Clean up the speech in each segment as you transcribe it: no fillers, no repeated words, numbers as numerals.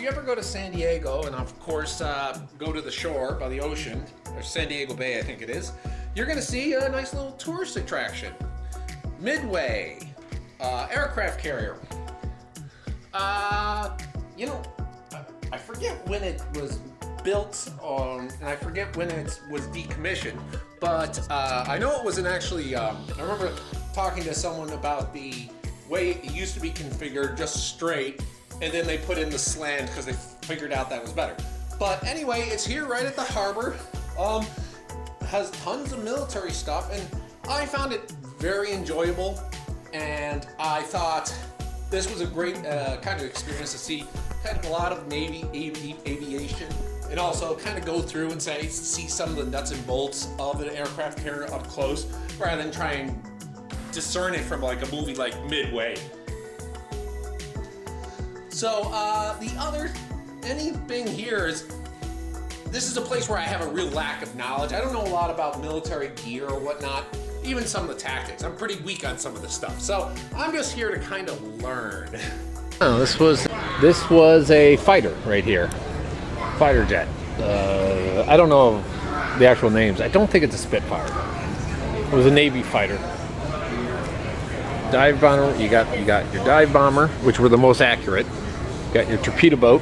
If you ever go to San Diego, and of course go to the shore by the ocean, or San Diego Bay I think it is, you're going to see a nice little tourist attraction. Midway, aircraft carrier. You know, I forget when it was built and I forget when it was decommissioned, but I know it wasn't actually, I remember talking to someone about the way it used to be configured, just straight, and then they put in the slant because they figured out that was better. But anyway, it's here right at the harbor. Has tons of military stuff, and I found it very enjoyable, and I thought this was a great kind of experience to see kind of a lot of Navy aviation, and also kind of go through and see some of the nuts and bolts of an aircraft carrier up close, rather than try and discern it from like a movie like Midway. So the other anything here is, this is a place where I have a real lack of knowledge. I don't know a lot about military gear or whatnot, even some of the tactics. I'm pretty weak on some of this stuff, so I'm just here to kind of learn. Oh, this was a fighter right here, fighter jet. I don't know the actual names. I don't think it's a Spitfire. It was a Navy fighter. Dive bomber. You got your dive bomber, which were the most accurate. You got your torpedo boat.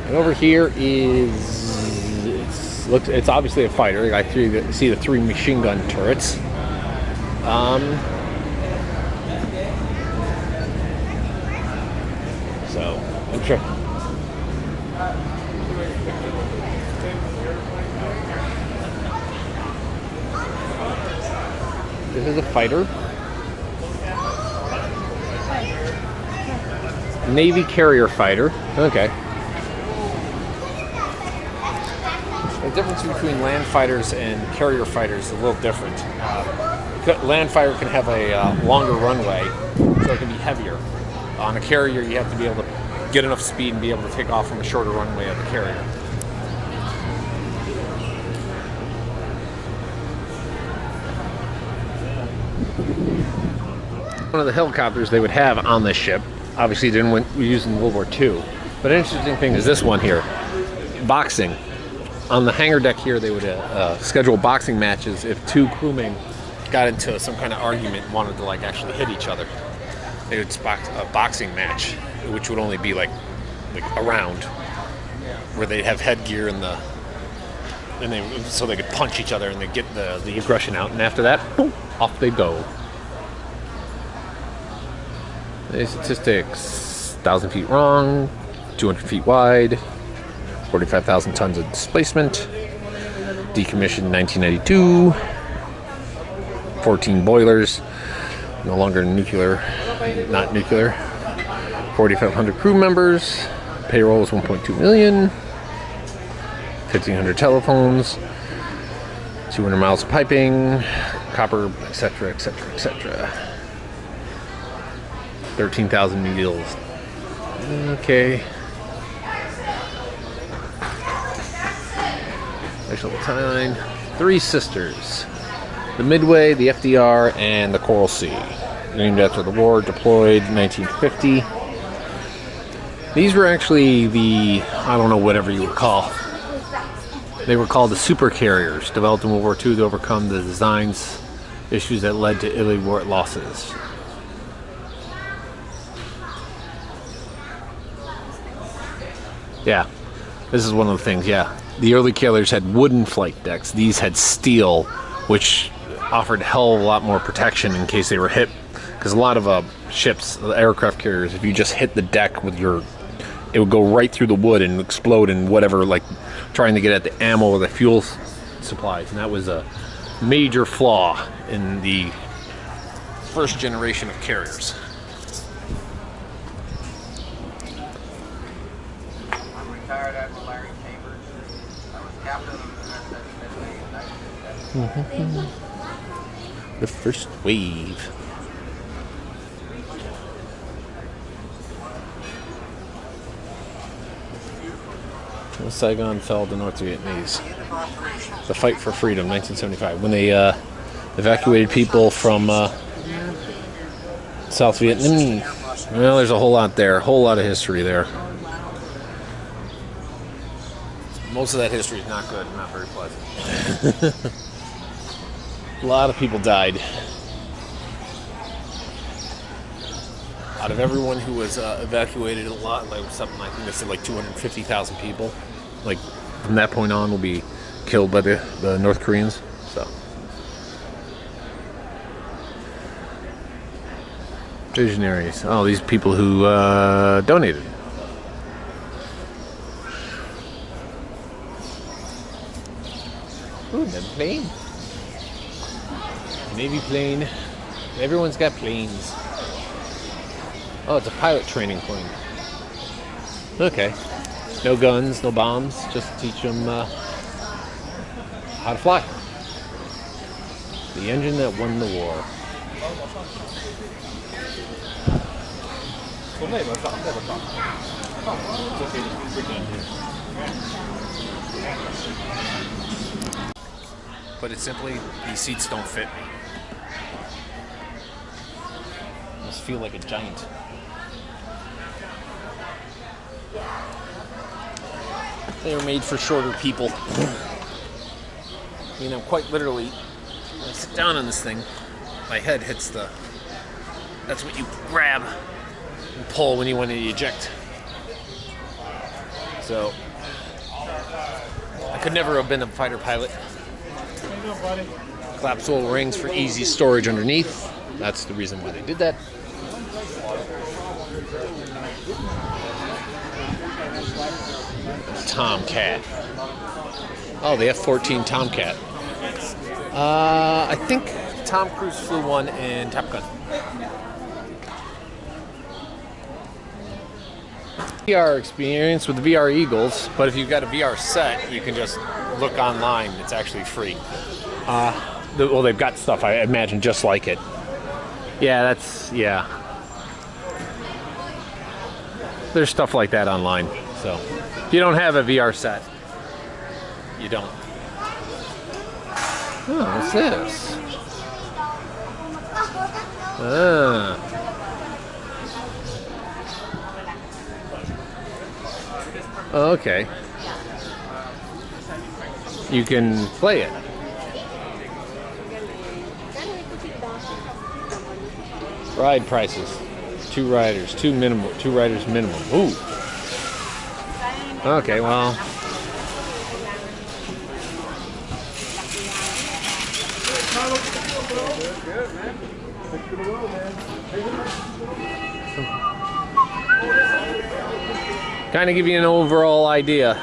And over here it's obviously a fighter. I see the 3 machine gun turrets. So I'm sure. This is a fighter. Navy carrier fighter. Okay. The difference between land fighters and carrier fighters is a little different. Land fighter can have a longer runway, so it can be heavier. On a carrier, you have to be able to get enough speed and be able to take off from a shorter runway of the carrier. One of the helicopters they would have on this ship, obviously didn't use in World War II. But an interesting thing is this one here, boxing. On the hangar deck here, they would schedule boxing matches if 2 crewmen got into some kind of argument and wanted to like actually hit each other. They would box a boxing match, which would only be like a round, where they'd have headgear so they could punch each other and they get the aggression out, and after that, boom, off they go. The statistics: 1,000 feet long, 200 feet wide, 45,000 tons of displacement, decommissioned 1992, 14 boilers, no longer not nuclear, 4,500 crew members, payroll was 1.2 million, 1,500 telephones, 200 miles of piping, copper, etc., etc., etc. 13,000 meals. Okay. Actual timeline: 3 sisters. The Midway, the FDR, and the Coral Sea. Named after the war, deployed 1950. These were actually I don't know, whatever you would call. They were called the super carriers, developed in World War II to overcome the designs issues that led to Italy war losses. Yeah, this is one of the things, yeah. The early carriers had wooden flight decks. These had steel, which offered a hell of a lot more protection in case they were hit. Because a lot of ships, the aircraft carriers, if you just hit the deck with it would go right through the wood and explode in whatever, like trying to get at the ammo or the fuel supplies. And that was a major flaw in the first generation of carriers. Retired Admiral Larry Chambers. I was captain of the USS Midway in 1970. The first wave. Saigon fell to North Vietnamese. The fight for freedom, 1975, when they evacuated people from South Vietnam. Well, there's a whole lot there, a whole lot of history there. Most of that history is not good, not very pleasant. A lot of people died. Out of everyone who was evacuated, a lot, like something I think they said like 250,000 people, like from that point on, will be killed by the North Koreans. So, visionaries. Oh, these people who donated. Ooh, another plane. Navy plane. Everyone's got planes. Oh, it's a pilot training plane. Okay. No guns, no bombs. Just to teach them how to fly. The engine that won the war. Put it simply, these seats don't fit me. I just feel like a giant. They were made for shorter people. You know, quite literally, when I sit down on this thing, my head hits the... That's what you grab and pull when you want to eject. So, I could never have been a fighter pilot. Collapsible rings for easy storage underneath. That's the reason why they did that. Tomcat. Oh, the F-14 Tomcat. I think Tom Cruise flew one in Top Gun. VR experience with the VR Eagles, but if you've got a VR set, you can just look online. It's actually free. Well, they've got stuff, I imagine, just like it. Yeah, yeah. There's stuff like that online. So, if you don't have a VR set, you don't. Oh, what's this? Okay. You can play it. Ride prices. 2 riders, 2 riders minimum. Ooh. Okay, well. Kind of give you an overall idea.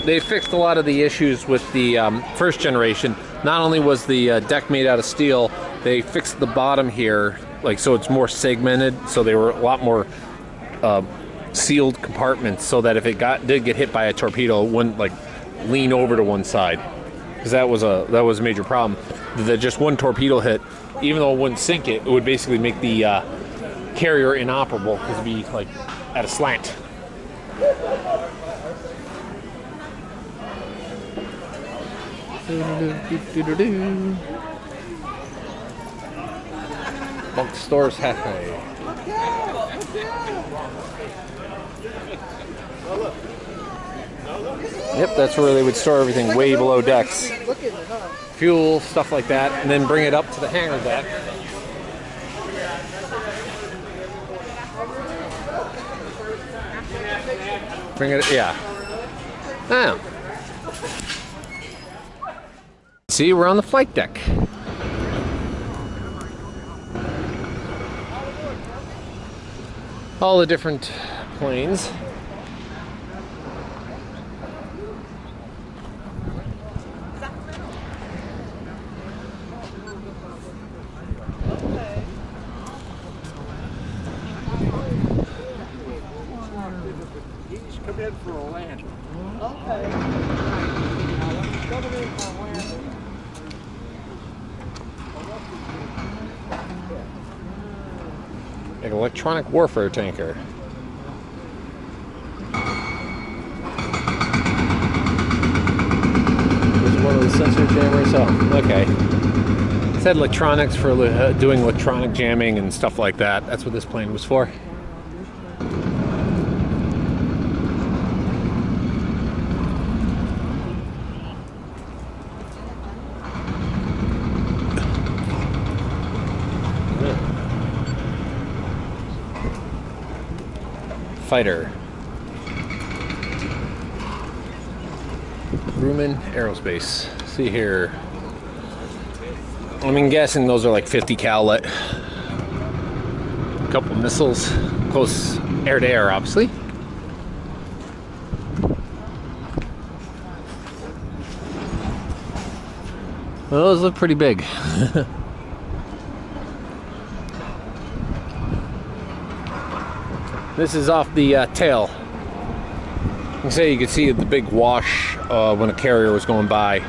They fixed a lot of the issues with the first generation. Not only was the deck made out of steel, they fixed the bottom here, like so it's more segmented. So they were a lot more sealed compartments, so that if it did get hit by a torpedo, it wouldn't like lean over to one side, because that was a major problem. That just one torpedo hit, even though it wouldn't sink it, it would basically make the carrier inoperable because it'd be like at a slant. Bunk Stores Cafe. Yep, that's where they would store everything way below decks. Fuel, stuff like that, and then bring it up to the hangar deck. Bring it, yeah. Oh. See, we're on the flight deck. All the different planes. Come in for a land. Okay. Coming in for a land. An electronic warfare tanker. There's one of the sensor jammers. Oh, okay. said electronics for doing electronic jamming and stuff like that. That's what this plane was for. Fighter. Grumman Aerospace. See here. I'm guessing those are like 50 cal. A couple missiles, close air to air, obviously. Well, those look pretty big. This is off the tail. You could see the big wash when a carrier was going by.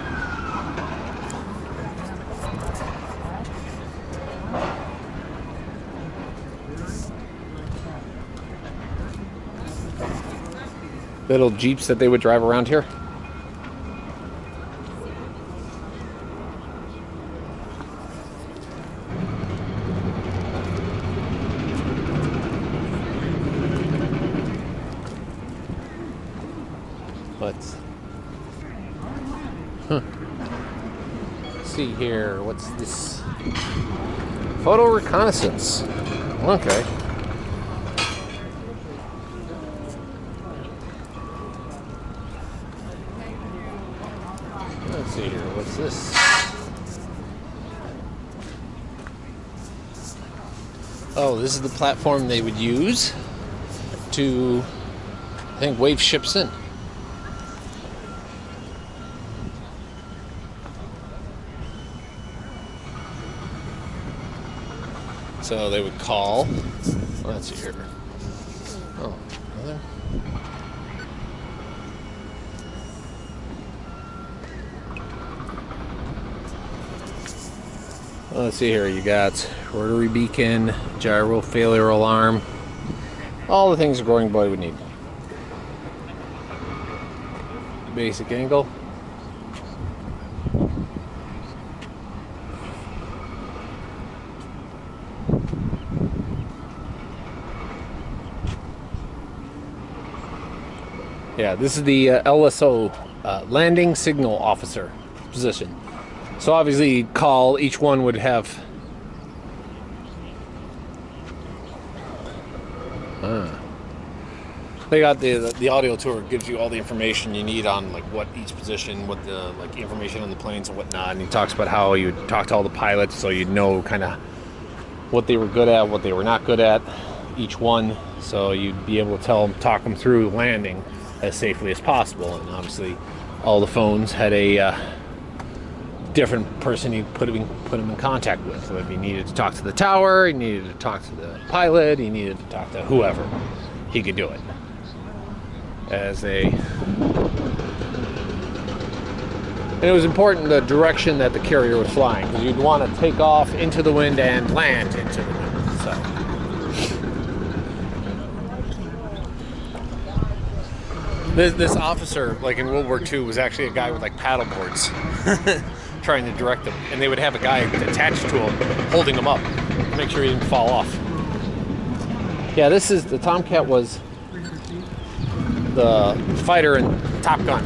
Little Jeeps that they would drive around here. Let's see here. What's this? Photo reconnaissance. Okay. Let's see here. What's this? Oh, this is the platform they would use to, I think, wave ships in. So they would call. Let's see here. Oh, nothing. Let's see here. You got rotary beacon, gyro failure alarm, all the things a growing boy would need. Basic angle. Yeah, this is the LSO, landing signal officer position. So obviously, call, each one would have. They got the audio tour gives you all the information you need on like what each position, what the like information on the planes and whatnot. And he talks about how you would talk to all the pilots so you'd know kind of what they were good at, what they were not good at, each one. So you'd be able to talk them through landing as safely as possible. And obviously all the phones had a different person you put him in contact with. So if he needed to talk to the tower, he needed to talk to the pilot, he needed to talk to whoever, he could do it. And it was important the direction that the carrier was flying, because you'd want to take off into the wind and land into the wind. So This officer, like in World War II, was actually a guy with like paddle boards trying to direct them. And they would have a guy attached to him, holding him up to make sure he didn't fall off. Yeah, this is, the Tomcat was the fighter in Top Gun.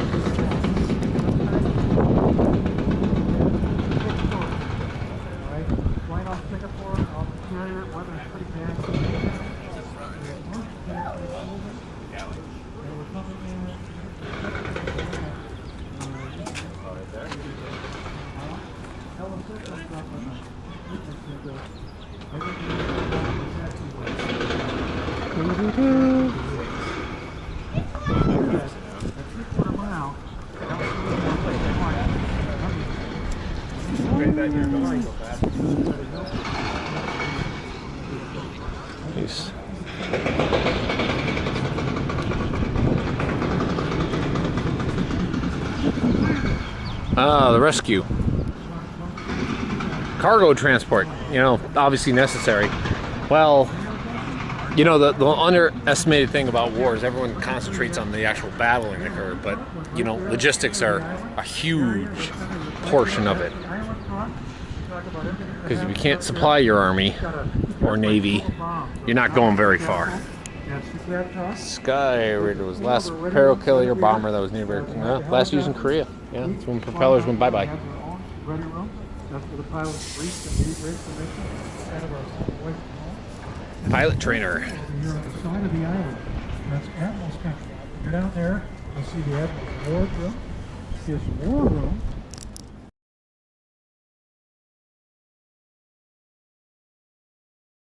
Nice. Ah, the rescue. Cargo transport, you know, obviously necessary. Well, you know, the underestimated thing about wars, everyone concentrates on the actual battling that occurred, but, you know, logistics are a huge portion of it. Because if you can't supply your Army or Navy, you're not going very far. Skyraider was last paracarrier bomber that was near last used in Korea. Yeah, that's when propellers went bye-bye. That's where the pilots briefed and debriefed the mission. Kind of a away from home. Pilot trainer. Over here on the side of the island. That's Admiral's country. You're down there, you'll see the Admiral's wardroom. His war room